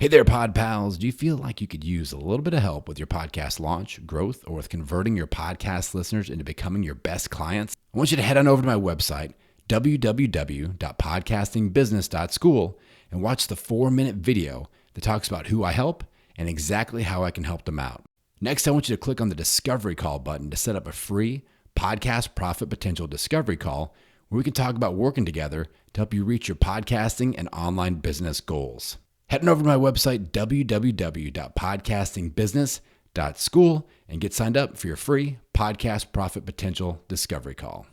Hey there, Pod Pals. Do you feel like you could use a little bit of help with your podcast launch, growth, or with converting your podcast listeners into becoming your best clients? I want you to head on over to my website, www.podcastingbusiness.school, and watch the 4-minute video that talks about who I help and exactly how I can help them out. Next, I want you to click on the Discovery Call button to set up a free podcast profit potential discovery call where we can talk about working together to help you reach your podcasting and online business goals. Head on over to my website, www.podcastingbusiness.school, and get signed up for your free podcast profit potential discovery call.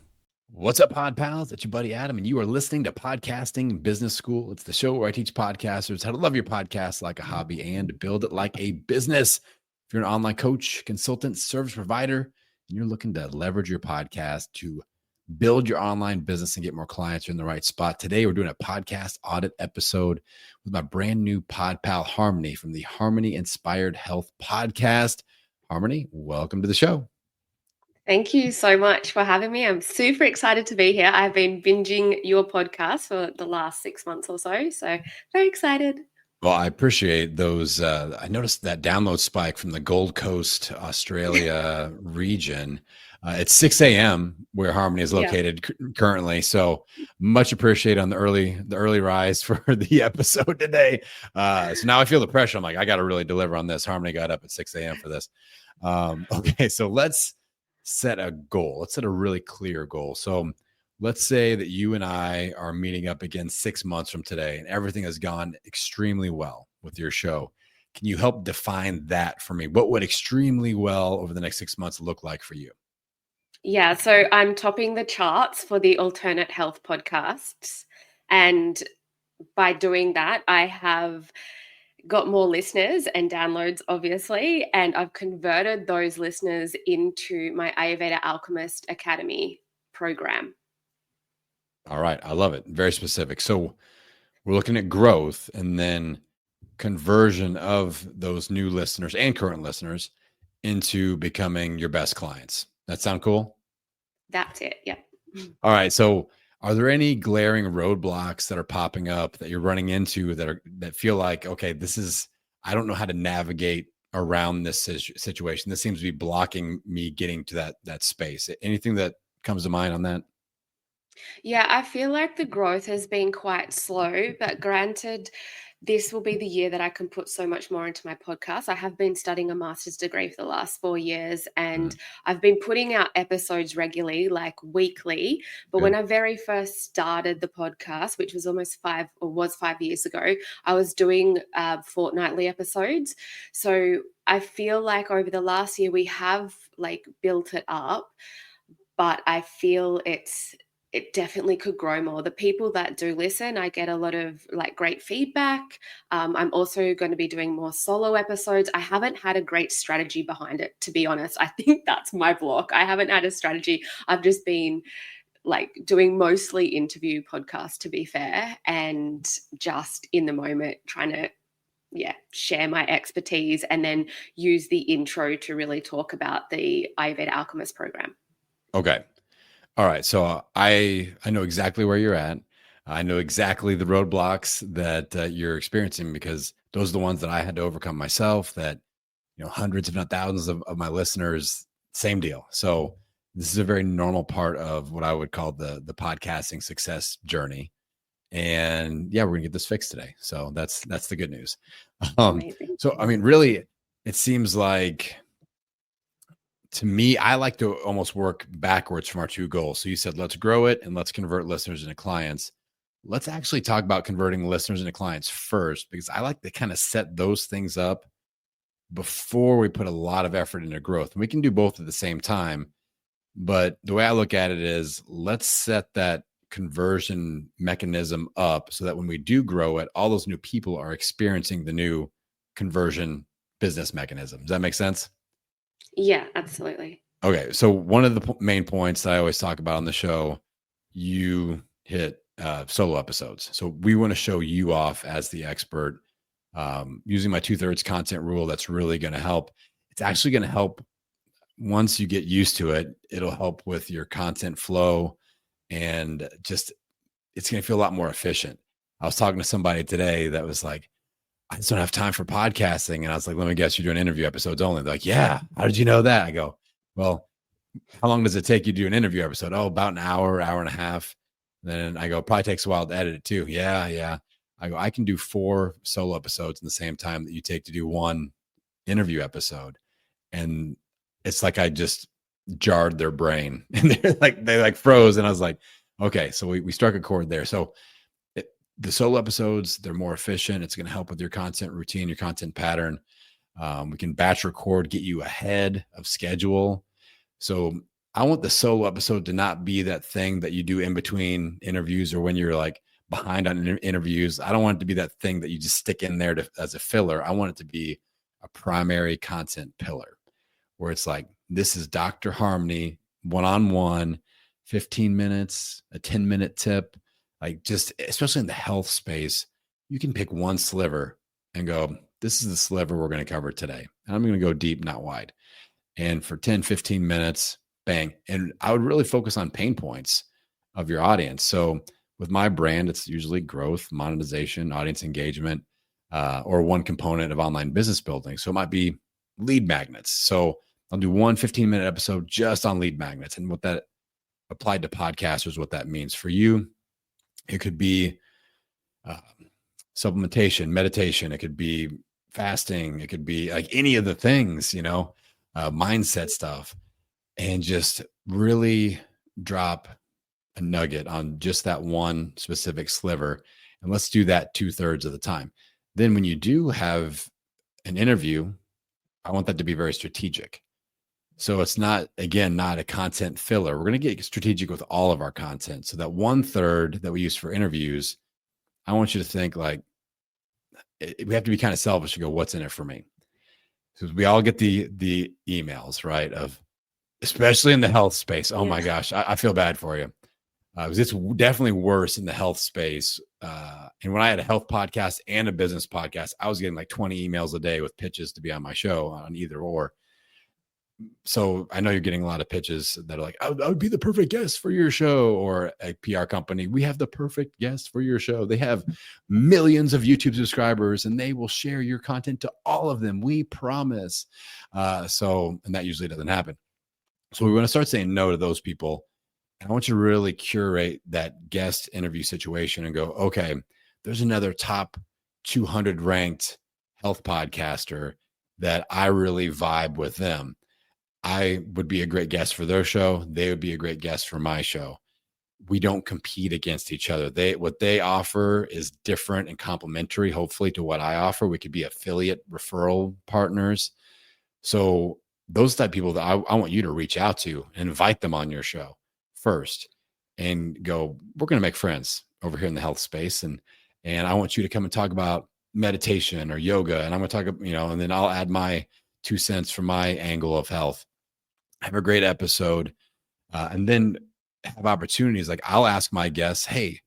What's up, Pod Pals? It's your buddy Adam, and you are listening to Podcasting Business School. It's the show where I teach podcasters how to love your podcast like a hobby and build it like a business. If you're an online coach, consultant, service provider, and you're looking to leverage your podcast to build your online business and get more clients, you're in the right spot. Today, we're doing a podcast audit episode with my brand new pod pal, Harmony, from the Harmony Inspired Health podcast. Harmony, welcome to the show. Thank you so much for having me. I'm super excited to be here. I've been binging your podcast for the last 6 months or so very excited. Well, I appreciate those. I noticed that download spike from the Gold Coast, Australia region. It's 6 a.m. where Harmony is located currently. So much appreciated on the early rise for the episode today. So now I feel the pressure. I'm like, I got to really deliver on this. Harmony got up at 6 a.m. for this. Okay, so let's set a goal. Let's set a really clear goal. So let's say that you and I are meeting up again 6 months from today and everything has gone extremely well with your show. Can you help define that for me? What would extremely well over the next 6 months look like for you? Yeah, so I'm topping the charts for the alternate health podcasts. And by doing that, I have got more listeners and downloads, obviously, and I've converted those listeners into my Ayurveda Alchemist Academy program. All right. I love it. Very specific. So we're looking at growth and then conversion of those new listeners and current listeners into becoming your best clients. That sound cool? That's it. Yeah. All right. So are there any glaring roadblocks that are popping up that you're running into that feel like, okay, I don't know how to navigate around this situation. This seems to be blocking me getting to that space. Anything that comes to mind on that? Yeah, I feel like the growth has been quite slow, but granted, this will be the year that I can put so much more into my podcast. I have been studying a master's degree for the last 4 years, and I've been putting out episodes regularly, like weekly. But Good. when I very first started the podcast, which was almost 5 years ago, I was doing fortnightly episodes. So I feel like over the last year, we have like built it up, but I feel it definitely could grow more. The people that do listen, I get a lot of like great feedback. I'm also going to be doing more solo episodes. I haven't had a great strategy behind it, to be honest. I think that's my block. I haven't had a strategy. I've just been like doing mostly interview podcasts, to be fair, and just in the moment trying to share my expertise and then use the intro to really talk about the Ayurveda Alchemist program. Okay. All right. So I know exactly where you're at. I know exactly the roadblocks that you're experiencing because those are the ones that I had to overcome myself, that, hundreds, if not thousands of my listeners, same deal. So this is a very normal part of what I would call the podcasting success journey. And yeah, we're gonna get this fixed today. So that's the good news. So, I mean, really, it seems like, to me, I like to almost work backwards from our two goals. So you said, let's grow it and let's convert listeners into clients. Let's actually talk about converting listeners into clients first, because I like to kind of set those things up before we put a lot of effort into growth. And we can do both at the same time. But the way I look at it is, let's set that conversion mechanism up so that when we do grow it, all those new people are experiencing the new conversion business mechanism. Does that make sense? Yeah, absolutely. Okay. So one of the main points that I always talk about on the show, you hit solo episodes. So we want to show you off as the expert, using my 2/3 content rule. That's really going to help. It's actually going to help once you get used to it. It'll help with your content flow, and just, it's going to feel a lot more efficient. I was talking to somebody today that was like, I just don't have time for podcasting. And I was like, let me guess, you're doing interview episodes only. They're like, yeah. How did you know that? I go, well, how long does it take you to do an interview episode? Oh, about an hour, hour and a half. Then I go, probably takes a while to edit it too. Yeah, yeah. I go, I can do 4 solo episodes in the same time that you take to do one interview episode. And it's like I just jarred their brain and they froze. And I was like, okay, so we struck a chord there. So the solo episodes, they're more efficient. It's going to help with your content routine, your content pattern. We can batch record, get you ahead of schedule. So I want the solo episode to not be that thing that you do in between interviews or when you're like behind on interviews. I don't want it to be that thing that you just stick in there as a filler. I want it to be a primary content pillar where it's like, this is Dr. Harmony one-on-one, 15 minutes, a 10-minute tip, like just especially in the health space, you can pick one sliver and go, this is the sliver we're going to cover today. And I'm going to go deep, not wide. And for 10, 15 minutes, bang. And I would really focus on pain points of your audience. So with my brand, it's usually growth, monetization, audience engagement, or one component of online business building. So it might be lead magnets. So I'll do one 15-minute episode just on lead magnets and what that applied to podcasters, what that means for you. It could be supplementation, meditation. It could be fasting. It could be like any of the things, mindset stuff, and just really drop a nugget on just that one specific sliver. And let's do that 2/3 of the time. Then when you do have an interview, I want that to be very strategic. So it's not, again, not a content filler. We're going to get strategic with all of our content. So that 1/3 that we use for interviews, I want you to think like, we have to be kind of selfish and go, what's in it for me? Because we all get the emails, right? Of especially in the health space. Oh my gosh, I feel bad for you. Because it's definitely worse in the health space. And when I had a health podcast and a business podcast, I was getting like 20 emails a day with pitches to be on my show on either or. So I know you're getting a lot of pitches that are like, I would be the perfect guest for your show, or a PR company. We have the perfect guest for your show. They have millions of YouTube subscribers and they will share your content to all of them. We promise. And that usually doesn't happen. So we want to start saying no to those people. And I want you to really curate that guest interview situation and go, okay, there's another top 200 ranked health podcaster that I really vibe with them. I would be a great guest for their show. They would be a great guest for my show. We don't compete against each other. What they offer is different and complementary, hopefully, to what I offer. We could be affiliate referral partners. So those type of people that I want you to reach out to and invite them on your show first and go, we're going to make friends over here in the health space. And I want you to come and talk about meditation or yoga. And I'm going to talk, and then I'll add my 2 cents from my angle of health. Have a great episode. And then have opportunities. Like I'll ask my guests, hey,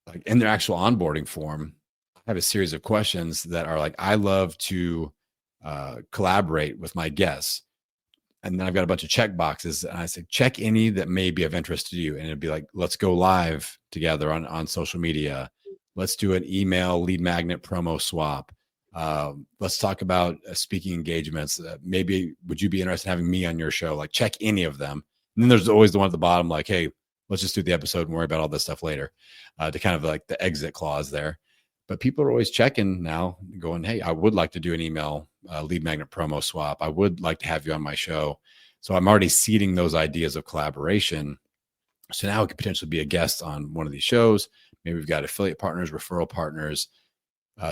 like in their actual onboarding form, I have a series of questions that are like, I love to collaborate with my guests. And then I've got a bunch of check boxes, and I say, check any that may be of interest to you. And it'd be like, let's go live together on social media. Let's do an email lead magnet promo swap. Let's talk about speaking engagements. Maybe would you be interested in having me on your show? Like check any of them. And then there's always the one at the bottom, like, hey, let's just do the episode and worry about all this stuff later, to kind of like the exit clause there. But people are always checking now, going, hey, I would like to do an email lead magnet promo swap. I would like to have you on my show. So I'm already seeding those ideas of collaboration. So now it could potentially be a guest on one of these shows. Maybe we've got affiliate partners, referral partners.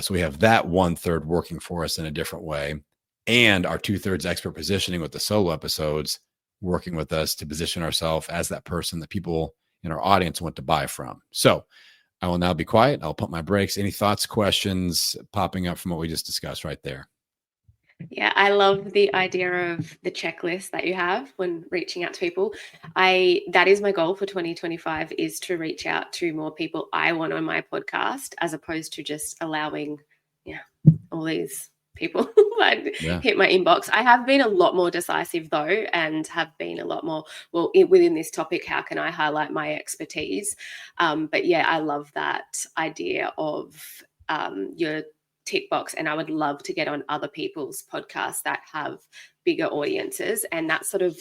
So we have that 1/3 working for us in a different way. And our 2/3 expert positioning with the solo episodes working with us to position ourselves as that person that people in our audience want to buy from. So I will now be quiet. I'll pump my brakes. Any thoughts, questions popping up from what we just discussed right there? Yeah, I love the idea of the checklist that you have when reaching out to people. That is my goal for 2025, is to reach out to more people I want on my podcast, as opposed to just allowing, all these people like hit my inbox. I have been a lot more decisive though, and have been a lot more, within this topic, how can I highlight my expertise? But yeah, I love that idea of your tick box, and I would love to get on other people's podcasts that have bigger audiences. And that's sort of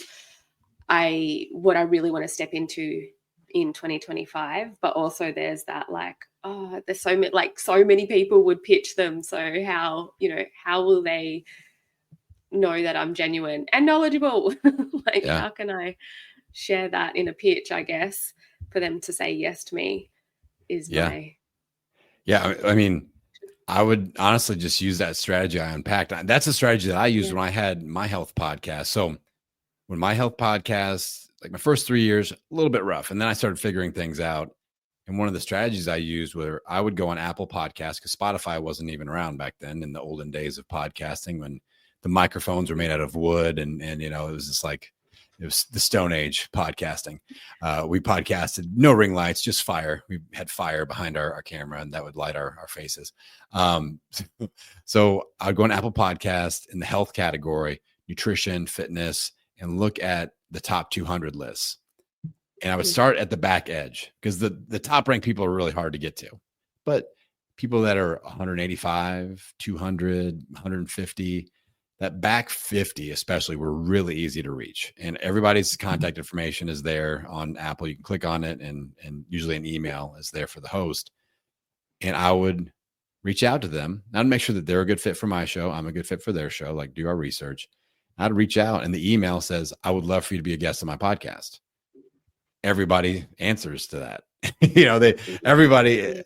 what I really want to step into in 2025. But also there's that like, oh, there's so many people would pitch them. So how will they know that I'm genuine and knowledgeable? Like, Yeah. how can I share that in a pitch, I guess, for them to say yes to me is Yeah. my. Yeah. I mean, I would honestly just use that strategy I unpacked. That's a strategy that I used Yeah. when I had my health podcast. So when my health podcast, like my first 3 years, a little bit rough. And then I started figuring things out. And one of the strategies I used were I would go on Apple Podcasts because Spotify wasn't even around back then in the olden days of podcasting when the microphones were made out of wood and it was just like it was the Stone Age podcasting. We podcasted no ring lights, just fire. We had fire behind our camera and that would light our faces. Um, so I'd go on Apple Podcast in the health category, nutrition, fitness, and look at the top 200 lists. And I would start at the back edge because the top ranked people are really hard to get to. But people that are 185, 200, 150, that back 50 especially were really easy to reach. And everybody's contact information is there on Apple. You can click on it and usually an email is there for the host. And I would reach out to them. I'd make sure that they're a good fit for my show. I'm a good fit for their show, like do our research. I'd reach out and the email says, I would love for you to be a guest on my podcast. Everybody answers to that. Everybody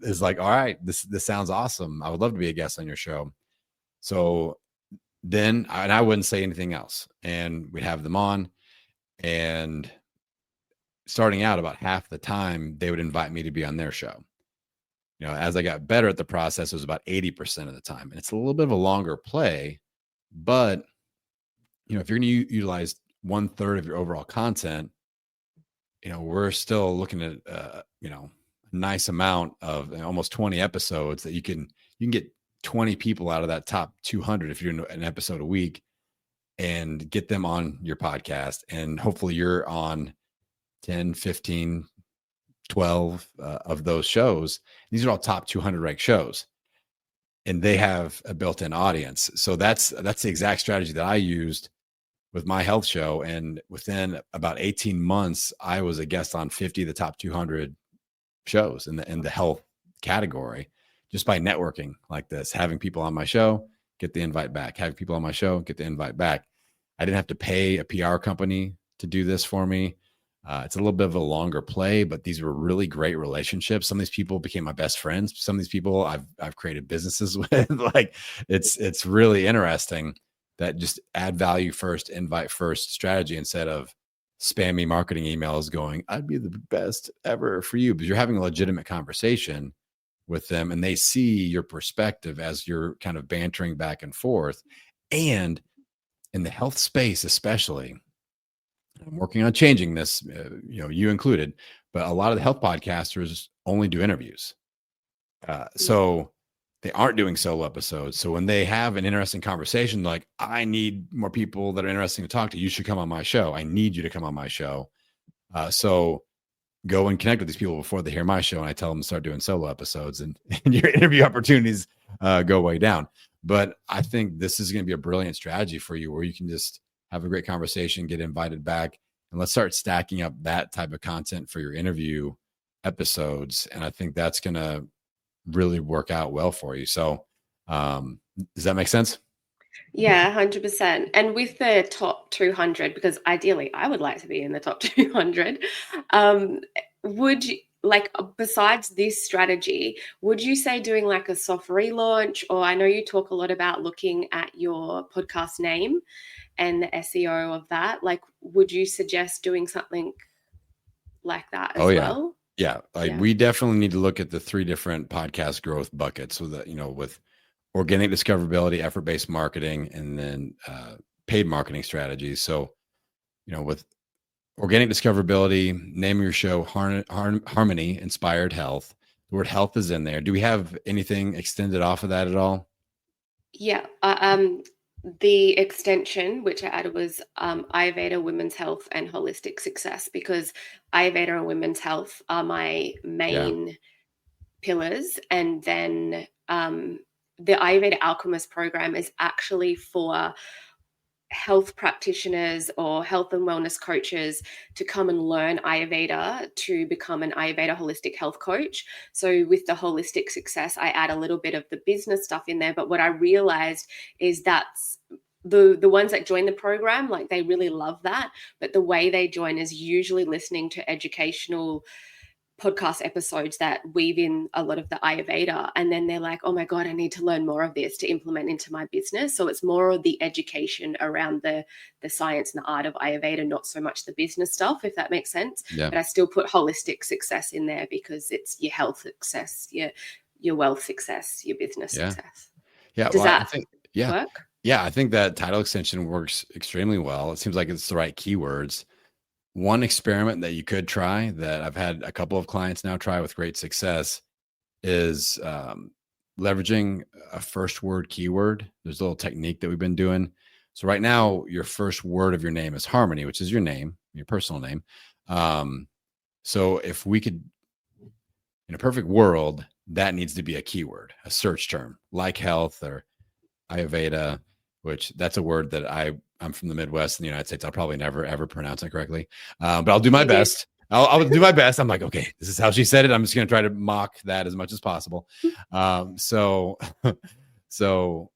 is like, all right, this sounds awesome. I would love to be a guest on your show. So then I wouldn't say anything else. And we'd have them on. And starting out about half the time, they would invite me to be on their show. As I got better at the process, it was about 80% of the time. And it's a little bit of a longer play, but if you're going to utilize 1/3 of your overall content, we're still looking at, a nice amount of almost 20 episodes that you can get 20 people out of that top 200 if you're doing an episode a week and get them on your podcast. And hopefully you're on 10, 15, 12 of those shows. These are all top 200 ranked shows and they have a built-in audience. So that's the exact strategy that I used with my health show. And within about 18 months, I was a guest on 50 of the top 200 shows in the health category just by networking like this, having people on my show, get the invite back, having people on my show, get the invite back. I didn't have to pay a PR company to do this for me. It's a little bit of a longer play, but these were really great relationships. Some of these people became my best friends. Some of these people I've created businesses with. Like it's really interesting that just add value first, invite first strategy instead of spammy marketing emails going, I'd be the best ever for you, because you're having a legitimate conversation with them and they see your perspective as you're kind of bantering back and forth. And in the health space, especially, I'm working on changing this, you included, but a lot of the health podcasters only do interviews. So they aren't doing solo episodes. So when they have an interesting conversation, like, I need more people that are interesting to talk to, you should come on my show. I need you to come on my show. So go and connect with these people before they hear my show. And I tell them to start doing solo episodes and your interview opportunities go way down. But I think this is going to be a brilliant strategy for you where you can just have a great conversation, get invited back, and let's start stacking up that type of content for your interview episodes. And I think that's going to really work out well for you. So does that make sense? Yeah, 100%. And with the top 200, because ideally I would like to be in the top 200, would you, like, besides this strategy, would you say doing like a soft relaunch, or I know you talk a lot about looking at your podcast name and the SEO of that, like, would you suggest doing something like that Oh as yeah. well? Yeah. Like Yeah. we definitely need to look at the 3 different podcast growth buckets so that, with organic discoverability, effort-based marketing, and then paid marketing strategies. So, with organic discoverability, name of your show, Harmony Inspired Health. The word health is in there. Do we have anything extended off of that at all? Yeah. The extension which I added was Ayurveda, women's health, and holistic success, because Ayurveda and women's health are my Yeah. main pillars. And then the Ayurveda Alchemist program is actually for health practitioners or health and wellness coaches to come and learn Ayurveda to become an Ayurveda holistic health coach. So with the holistic success, I add a little bit of the business stuff in there. But what I realized is that's the ones that join the program, like they really love that. But the way they join is usually listening to educational podcast episodes that weave in a lot of the Ayurveda. And then they're like, oh my God, I need to learn more of this to implement into my business. So it's more of the education around the science and the art of Ayurveda, not so much the business stuff, if that makes sense. Yeah. But I still put holistic success in there because it's your health success, your wealth success, your business Yeah. success. Yeah. Does Well, I that think, yeah. work? Yeah. I think that title extension works extremely well. It seems like it's the right keywords. One experiment that you could try that I've had a couple of clients now try with great success is leveraging a first word keyword. There's a little technique that we've been doing. So right now, your first word of your name is Harmony, which is your name, your personal name. So if we could, in a perfect world, that needs to be a keyword, a search term like health or Ayurveda, which that's a word that I'm from the Midwest in the United States. I'll probably never, ever pronounce it correctly. But I'll do my Me neither. best. I'll do my best. I'm like, okay, this is how she said it. I'm just going to try to mock that as much as possible. So, so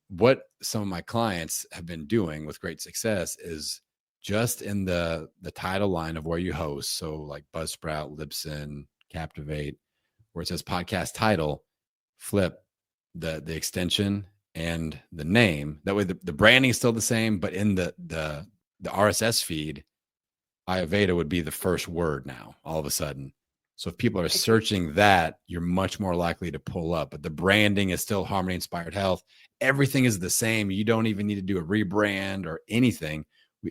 what some of my clients have been doing with great success is just in the title line of where you host. So like Buzzsprout, Libsyn, Captivate, where it says podcast title, flip the extension and the name. That way the branding is still the same, but in the RSS feed, Ayurveda would be the first word now, all of a sudden. So if people are Okay. searching that, you're much more likely to pull up. But the branding is still Harmony Inspired Health. Everything is the same. You don't even need to do a rebrand or anything.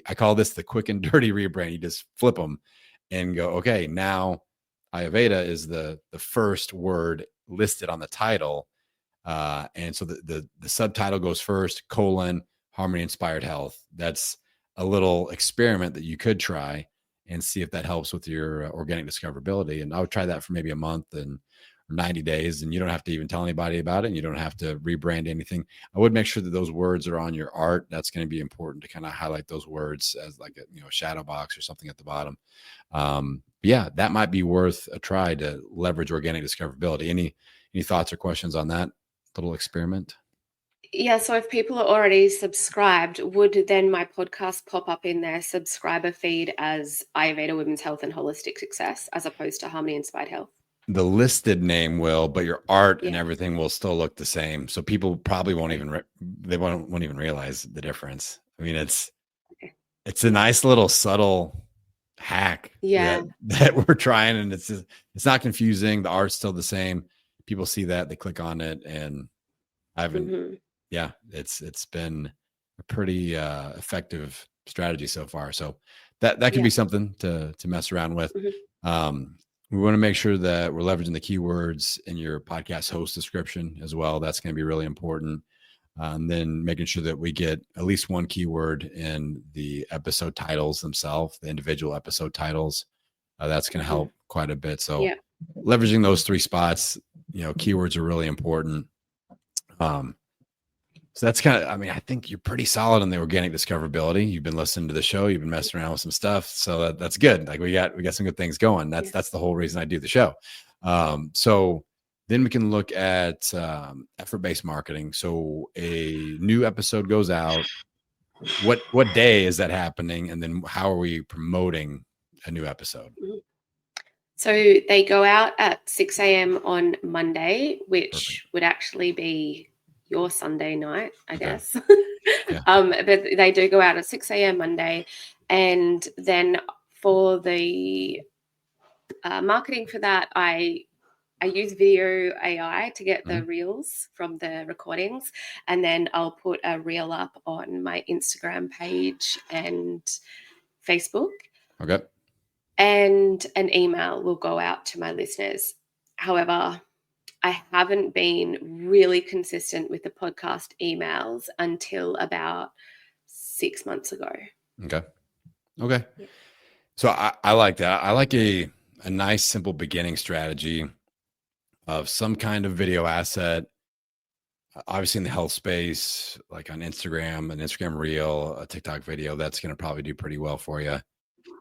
I call this the quick and dirty rebrand. You just flip them and go, okay, now Ayurveda is the first word listed on the title. And so the subtitle goes first, colon, Harmony Inspired Health. That's a little experiment that you could try and see if that helps with your organic discoverability. And I would try that for maybe a month and 90 days, and you don't have to even tell anybody about it. And you don't have to rebrand anything. I would make sure that those words are on your art. That's going to be important to kind of highlight those words as like a shadow box or something at the bottom. Yeah, that might be worth a try to leverage organic discoverability. Any thoughts or questions on that little experiment? Yeah, so if people are already subscribed, would then my podcast pop up in their subscriber feed as Ayurveda Women's Health and Holistic Success as opposed to Harmony Inspired Health? The listed name will, but your art and Yeah. everything will still look the same. So people probably won't Okay. even they won't even realize the difference. I mean, Okay. it's a nice little subtle hack Yeah. that we're trying, and it's not confusing. The art's still the same. People see that, they click on it, and I haven't. Mm-hmm. Yeah, it's been a pretty effective strategy so far. So that could Yeah. be something to mess around with. Mm-hmm. Um, we want to make sure that we're leveraging the keywords in your podcast host description as well. That's going to be really important. And then making sure that we get at least one keyword in the episode titles themselves, the individual episode titles. That's going to Mm-hmm. help quite a bit. So Yeah. leveraging those three spots, keywords are really important. So that's kind of, I mean, I think you're pretty solid on the organic discoverability. You've been listening to the show, you've been messing around with some stuff. So that's good. Like we got some good things going. Yeah. That's the whole reason I do the show. So then we can look at effort-based marketing. So a new episode goes out. What day is that happening? And then how are we promoting a new episode? Mhm. So they go out at 6 a.m. on Monday, Perfect. which would actually be your Sunday night, I Okay. guess. Yeah. But they do go out at 6 a.m. Monday. And then for the marketing for that, I use video AI to get the Mhm. reels from the recordings, and then I'll put a reel up on my Instagram page and Facebook, Okay. and an email will go out to my listeners. However, I haven't been really consistent with the podcast emails until about 6 months ago. Okay. Okay. Yeah. So I like that. I like a nice, simple beginning strategy of some kind of video asset Obviously in the health space, like on Instagram, an Instagram reel, a TikTok video, that's going to probably do pretty well for you.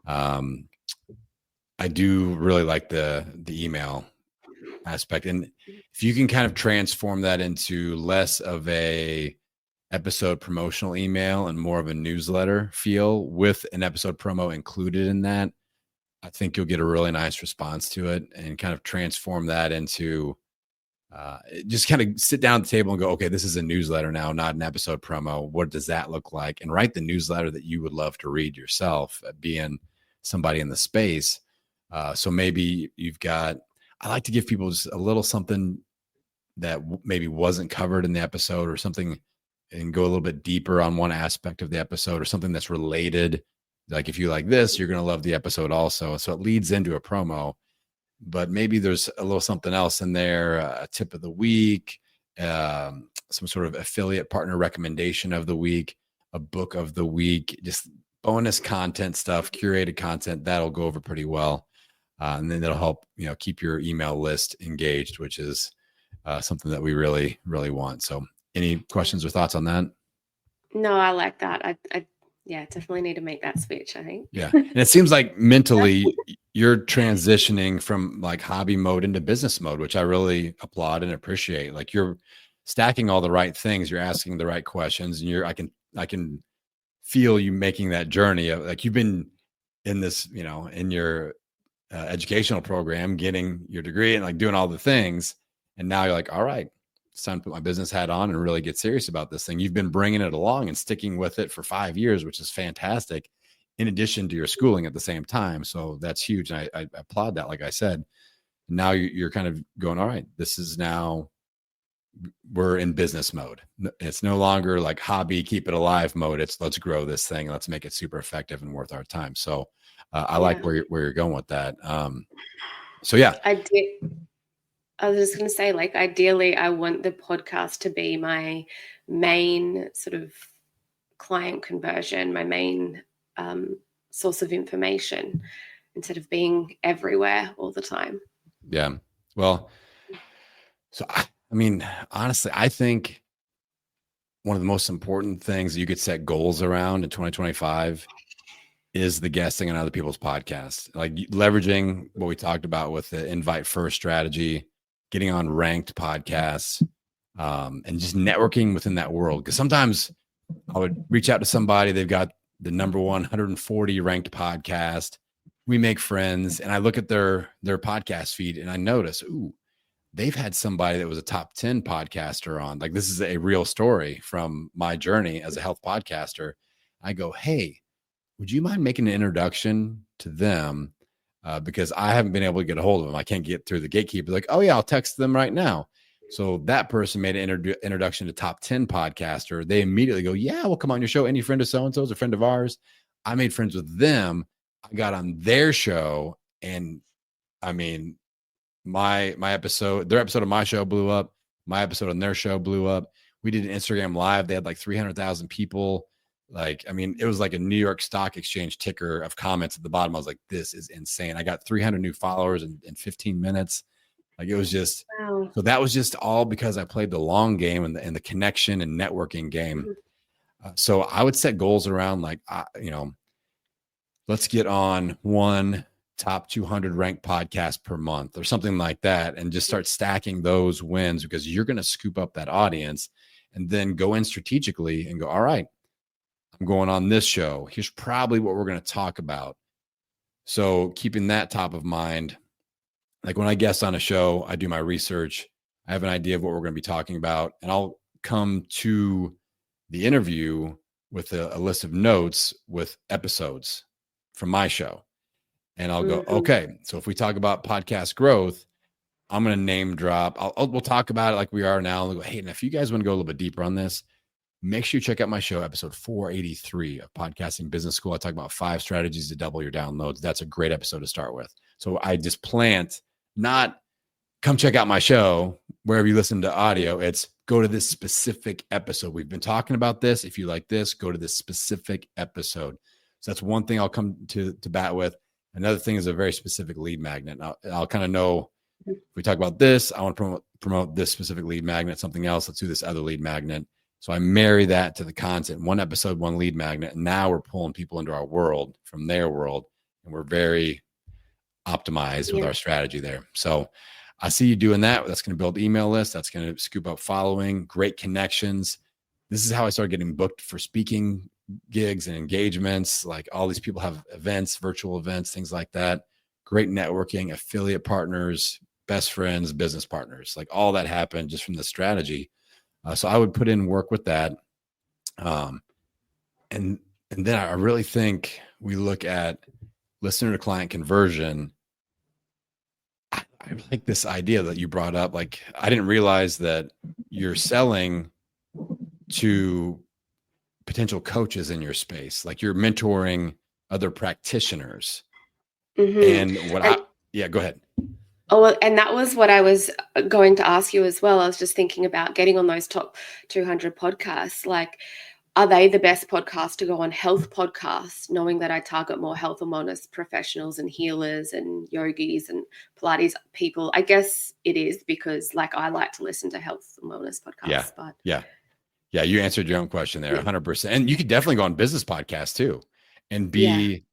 I do really like the email aspect. And if you can kind of transform that into less of a episode promotional email and more of a newsletter feel with an episode promo included in that, I think you'll get a really nice response to it, and kind of transform that into just kind of sit down at the table and go, okay, this is a newsletter now, not an episode promo. What does that look like? And write the newsletter that you would love to read yourself, being somebody in the space. So maybe you've got, I like to give people just a little something that maybe wasn't covered in the episode, or something, and go a little bit deeper on one aspect of the episode, or something that's related. Like if you like this, you're going to love the episode also. So it leads into a promo, but maybe there's a little something else in there, a tip of the week, some sort of affiliate partner recommendation of the week, a book of the week, just bonus content stuff, curated content that'll go over pretty well. And then that'll help, keep your email list engaged, which is something that we really, really want. So any questions or thoughts on that? No, I like that. I yeah, definitely need to make that switch, I think. Yeah. And it seems like mentally you're transitioning from like hobby mode into business mode, which I really applaud and appreciate. Like you're stacking all the right things, you're asking the right questions, and I can feel you making that journey of, like, you've been in this, in your educational program, getting your degree and like doing all the things. And now you're like, all right, it's time to put my business hat on and really get serious about this thing. You've been bringing it along and sticking with it for 5 years, which is fantastic, in addition to your schooling at the same time. So that's huge. And I applaud that. Like I said, now you're kind of going, all right, this is now, we're in business mode. It's no longer like hobby, keep it alive mode. It's let's grow this thing. Let's make it super effective and worth our time. So I like Yeah. where you're going with that. So yeah, I was just going to say, like, ideally, I want the podcast to be my main sort of client conversion, my main source of information, instead of being everywhere all the time. yeah. Well, so I mean, honestly, I think one of the most important things you could set goals around in 2025 is the guesting on other people's podcasts, like leveraging what we talked about with the invite first strategy, getting on ranked podcasts, and just networking within that world. Because sometimes I would reach out to somebody, they've got the number 140 ranked podcast. We make friends, and I look at their podcast feed, and I notice, ooh, they've had somebody that was a top 10 podcaster on. Like, this is a real story from my journey as a health podcaster. I go, hey, would you mind making an introduction to them? Because I haven't been able to get a hold of them. I can't get through the gatekeeper. Like, oh yeah, I'll text them right now. So that person made an introduction to top 10 podcaster. They immediately go, yeah, we'll come on your show. Any friend of so-and-so is a friend of ours. I made friends with them. I got on their show. And I mean, my episode, their episode of my show blew up. My episode on their show blew up. We did an Instagram live. They had like 300,000 people. Like, I mean, it was like a New York Stock Exchange ticker of comments at the bottom. I was like, this is insane. I got 300 new followers in 15 minutes. Like, it was just, Wow. so that was just all because I played the long game and the connection and networking game. So I would set goals around like, let's get on one top 200 ranked podcast per month or something like that, and just start stacking those wins, because you're going to scoop up that audience, and then go in strategically and go, all right, I'm going on this show. Here's probably what we're going to talk about. So keeping that top of mind, like when I guest on a show, I do my research. I have an idea of what we're going to be talking about, and I'll come to the interview with a list of notes with episodes from my show. And I'll go, okay, so if we talk about podcast growth, I'm going to name drop. We'll talk about it like we are now. And we'll go, hey, and if you guys want to go a little bit deeper on this, make sure you check out my show, episode 483 of Podcasting Business School. I talk about 5 strategies to double your downloads. That's a great episode to start with. So I just plant, not come check out my show wherever you listen to audio. It's go to this specific episode. We've been talking about this. If you like this, go to this specific episode. So that's one thing I'll come to bat with. Another thing is a very specific lead magnet. I'll kind of know if we talk about this, I want to promote this specific lead magnet, something else. Let's do this other lead magnet. So I marry that to the content, one episode, one lead magnet. And now we're pulling people into our world from their world. And we're very optimized with Yeah. our strategy there. So I see you doing that. That's going to build email lists. That's going to scoop up following, great connections. This is how I started getting booked for speaking gigs and engagements. Like all these people have events, virtual events, things like that. Great networking, affiliate partners, best friends, business partners. Like all that happened just from the strategy. So I would put in work with that. Um, and then I really think we look at listener to client conversion. I like this idea that you brought up. Like, I didn't realize that you're selling to potential coaches in your space. Like you're mentoring other practitioners. Mm-hmm. And what And yeah, go ahead. oh, well, and that was what I was going to ask you as well. I was just thinking about getting on those top 200 podcasts. Like, are they the best podcasts to go on, health podcasts, knowing that I target more health and wellness professionals and healers and yogis and Pilates people? I guess it is because, like, I like to listen to health and wellness Yeah. podcasts, but Yeah. Yeah. You answered your own question there, yeah, 100%. And you could definitely go on business podcasts too and yeah, be,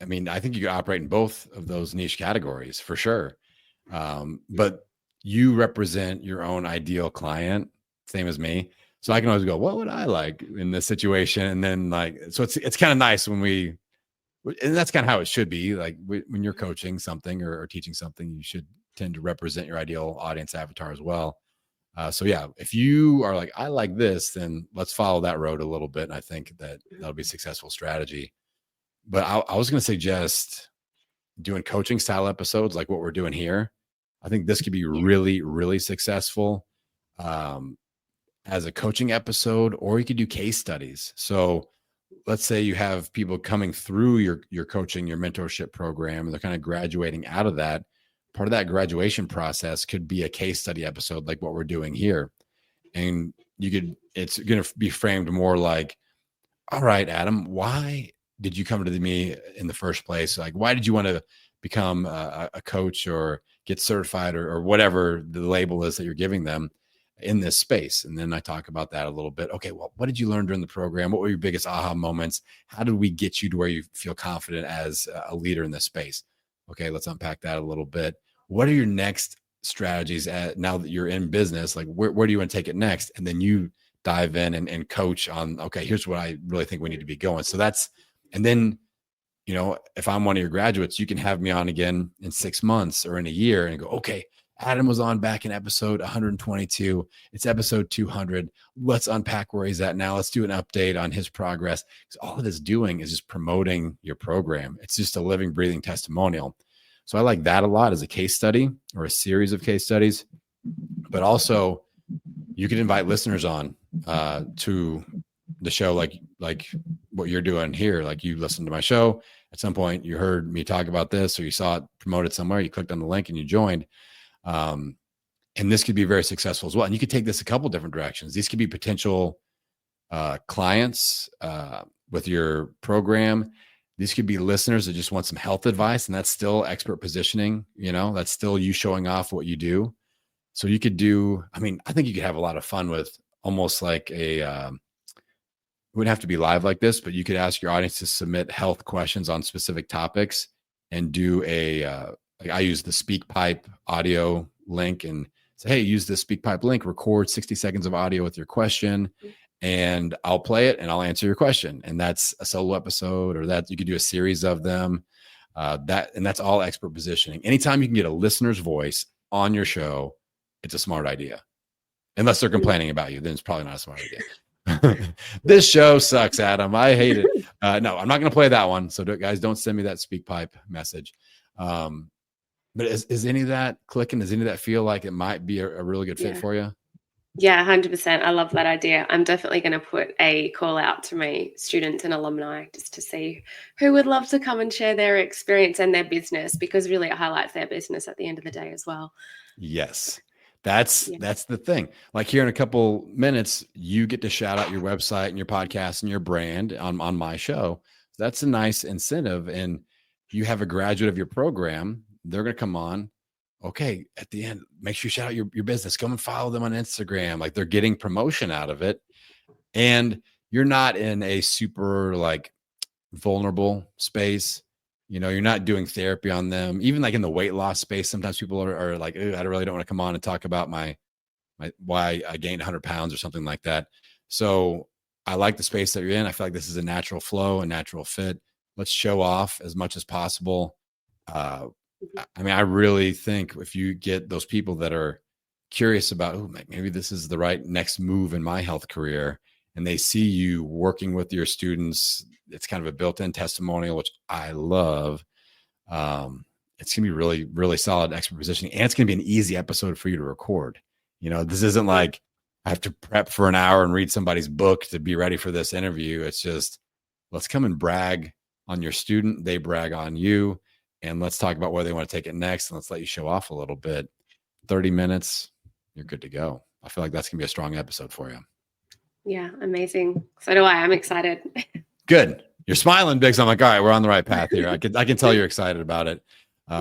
I mean, I think you could operate in both of those niche categories for sure. But you represent your own ideal client, same as me. So I can always go, what would I like in this situation? And then like, so it's kind of nice when and that's kind of how it should be. Like when you're coaching something or teaching something, you should tend to represent your ideal audience avatar as well. So yeah, if you are like, I like this, then let's follow that road a little bit. And I think that that'll be a successful strategy. But I was going to suggest doing coaching style episodes like what we're doing here. I think this could be yeah, really, really successful um, as a coaching episode, or you could do case studies. So let's say you have people coming through your coaching, your mentorship program, and they're kind of graduating out of that. Part of that graduation process could be a case study episode like what we're doing here. And it's going to be framed more like, all right, Adam, why did you come to me in the first place? Like, why did you want to become a coach or get certified or whatever the label is that you're giving them in this space? And then I talk about that a little bit. Okay, well, what did you learn during the program? What were your biggest aha moments? How did we get you to where you feel confident as a leader in this space? Okay, let's unpack that a little bit. What are your next strategies now that you're in business? Like, where do you want to take it next? And then you dive in and coach on, okay, here's what I really think we need to be going. So and then, if I'm one of your graduates, you can have me on again in 6 months or in a year and go, okay, Adam was on back in episode 122. It's episode 200. Let's unpack where he's at now. Let's do an update on his progress. Because all it is doing is just promoting your program. It's just a living, breathing testimonial. So I like that a lot as a case study or a series of case studies. But also, you can invite listeners on to the show, like what you're doing here. Like you listened to my show at some point, you heard me talk about this, or you saw it promoted somewhere. You clicked on the link and you joined. And this could be very successful as well. And you could take this a couple different directions. These could be potential clients with your program. These could be listeners that just want some health advice, and that's still expert positioning. That's still you showing off what you do. So you could I think you could have a lot of fun with almost like it wouldn't have to be live like this, but you could ask your audience to submit health questions on specific topics and do like I use the SpeakPipe audio link and say, hey, use the SpeakPipe link, record 60 seconds of audio with your question, and I'll play it and I'll answer your question. And that's a solo episode, or that you could do a series of them. That's all expert positioning. Anytime you can get a listener's voice on your show, it's a smart idea. Unless they're complaining about you, then it's probably not a smart idea. This show sucks, Adam. I hate it. No, I'm not going to play that one. So guys, don't send me that SpeakPipe message. But is any of that clicking? Does any of that feel like it might be a really good fit for you? Yeah, 100%. I love that idea. I'm definitely going to put a call out to my students and alumni just to see who would love to come and share their experience and their business, because really it highlights their business at the end of the day as well. Yes. That's the thing. Like here in a couple minutes, you get to shout out your website and your podcast and your brand on my show. That's a nice incentive. And you have a graduate of your program. They're going to come on. Okay, at the end, make sure you shout out your business. Come and follow them on Instagram. Like they're getting promotion out of it. And you're not in a super like vulnerable space. You're not doing therapy on them. Even like in the weight loss space, sometimes people are like, I really don't want to come on and talk about my why I gained 100 pounds or something like that. So I like the space that you're in. I feel like this is a natural flow, a natural fit. Let's show off as much as possible. Uh, Mhm. I mean, I really think if you get those people that are curious about, oh, maybe this is the right next move in my health career, and they see you working with your students, it's kind of a built-in testimonial, which I love. Um, it's gonna be really, really solid expert positioning, and it's gonna be an easy episode for you to record. This isn't Mhm. like I have to prep for an hour and read somebody's book to be ready for this interview. It's just let's come and brag on your student, they brag on you, and let's talk about where they want to take it next, and let's let you show off a little bit. 30 minutes, you're good to go. I feel like that's gonna be a strong episode for you. Yeah, amazing. So do I. I'm excited. Good. You're smiling big. So I'm like, all right, we're on the right path here. I can tell you're excited about it.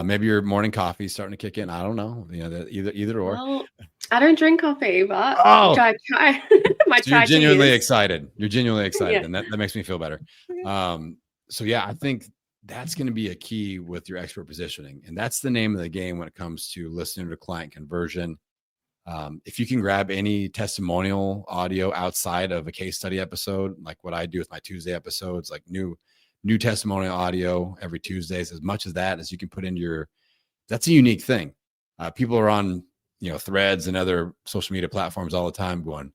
Maybe your morning coffee is starting to kick in. I don't know. Either or. Well, I don't drink coffee, but Oh, try might so you're try to genuinely use. excited. You're genuinely excited, Yeah. and that makes me feel better. So yeah, I think that's going to be a key with your expert positioning, and that's the name of the game when it comes to listening to client conversion. If you can grab any testimonial audio outside of a case study episode, like what I do with my Tuesday episodes, like new testimonial audio every Tuesdays, as much as that as you can put into that's a unique thing. People are on, Threads and other social media platforms all the time going,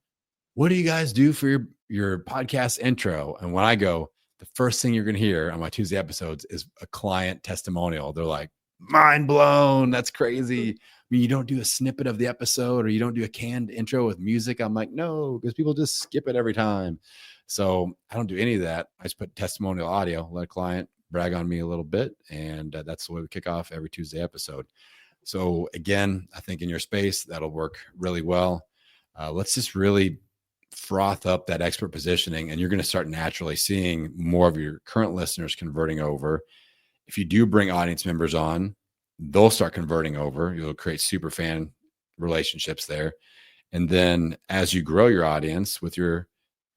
what do you guys do for your podcast intro? And when I go, the first thing you're going to hear on my Tuesday episodes is a client testimonial. They're like, mind blown. That's crazy. I mean, you don't do a snippet of the episode or you don't do a canned intro with music. I'm like, no, because people just skip it every time. So I don't do any of that. I just put testimonial audio, let a client brag on me a little bit. And that's the way we kick off every Tuesday episode. So again, I think in your space, that'll work really well. Let's just really froth up that expert positioning, and you're going to start naturally seeing more of your current listeners converting over. If you do bring audience members on, they'll start converting over. You'll create super fan relationships there. And then as you grow your audience with your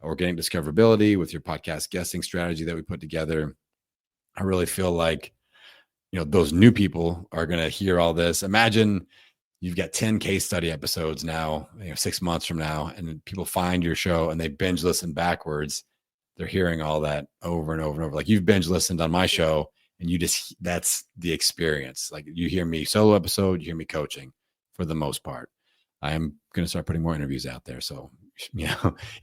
organic discoverability, with your podcast guesting strategy that we put together, I really feel like, those new people are going to hear all this. Imagine you've got 10 case study episodes now, 6 months from now, and people find your show and they binge listen backwards. They're hearing all that over and over and over. Like you've binge listened on my show and that's the experience. Like you hear me solo episode, you hear me coaching for the most part. I am going to start putting more interviews out there. So,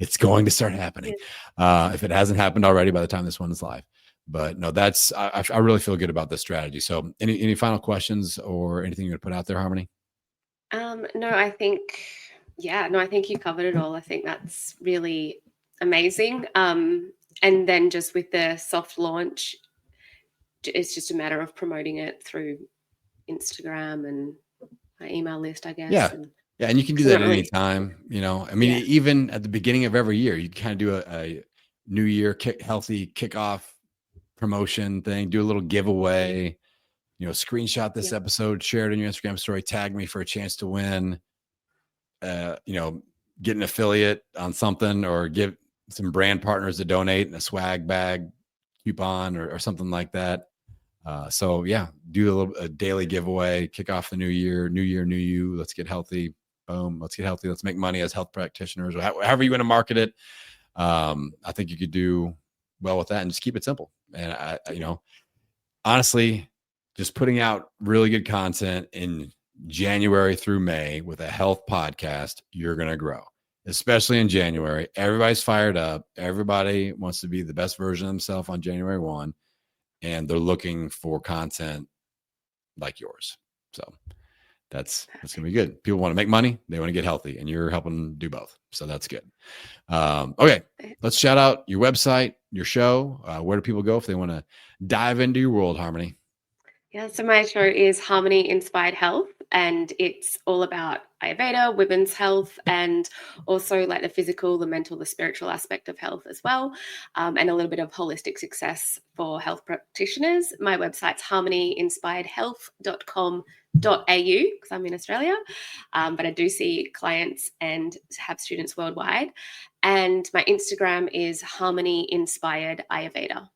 it's going to start happening. If it hasn't happened already by the time this one is live. But no, I really feel good about this strategy. So any final questions or anything you're going to put out there, Harmony? No, I think, yeah, no, I think you covered it all. I think that's really amazing. And then just with the soft launch, it's just a matter of promoting it through Instagram and my email list, I guess. Yeah. And Yeah. And you can do because I'm that not at any really, time. I mean, yeah, even at the beginning of every year, you kind of do a new year healthy kickoff promotion thing, do a little giveaway, screenshot this yeah, episode, share it in your Instagram story, tag me for a chance to win, uh, you know, get an affiliate on something or give some brand partners to donate in a swag bag coupon or something like that. So yeah, do a daily giveaway, kick off the new year, new you. Let's get healthy. Boom. Let's get healthy. Let's make money as health practitioners or however you want to market it. I think you could do well with that and just keep it simple. And honestly, just putting out really good content in January through May with a health podcast, you're going to grow, especially in January. Everybody's fired up. Everybody wants to be the best version of themselves on January 1, and they're looking for content like yours. So that's going to be good. People want to make money. They want to get healthy, and you're helping them do both. So that's good. Okay. Let's shout out your website, your show. Where do people go if they want to dive into your world, Harmony? yeah. So my show is Harmony Inspired Health, and it's all about Ayurveda, women's health, and also like the physical, the mental, the spiritual aspect of health as well, and a little bit of holistic success for health practitioners. My website's harmonyinspiredhealth.com.au. because I'm in Australia, but I do see clients and have students worldwide. And my Instagram is Harmony Inspired Ayurveda.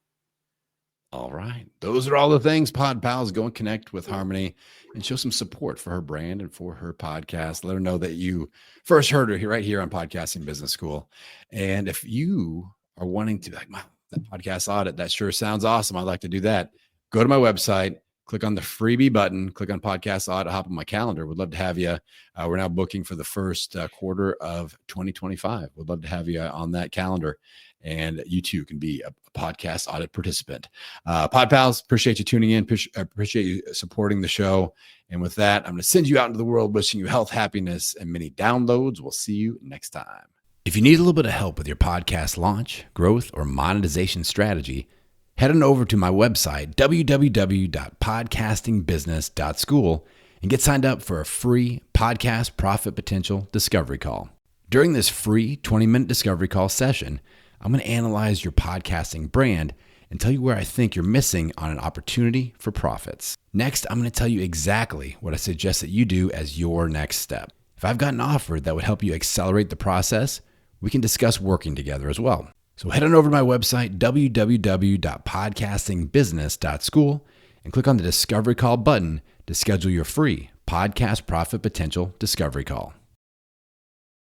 All right. Those are all the things, Pod Pals. Go and connect with Harmony and show some support for her brand and for her podcast. Let her know that you first heard her right here on Podcasting Business School. And if you are wanting to, like, wow, that podcast audit, that sure sounds awesome. I'd like to do that. Go to my website, click on the freebie button, click on podcast audit, hop on my calendar. Would love to have you. We're now booking for the first quarter of 2025. Would love to have you on that calendar. And you too can be a podcast audit participant. Pod Pals, appreciate you tuning in. Appreciate you supporting the show. And with that, I'm going to send you out into the world, wishing you health, happiness, and many downloads. We'll see you next time. If you need a little bit of help with your podcast launch, growth, or monetization strategy, head on over to my website, www.podcastingbusiness.school, and get signed up for a free podcast profit potential discovery call. During this free 20-minute discovery call session, I'm going to analyze your podcasting brand and tell you where I think you're missing on an opportunity for profits. Next, I'm going to tell you exactly what I suggest that you do as your next step. If I've got an offer that would help you accelerate the process, we can discuss working together as well. So head on over to my website, www.podcastingbusiness.school, and click on the Discovery Call button to schedule your free Podcast Profit Potential Discovery Call.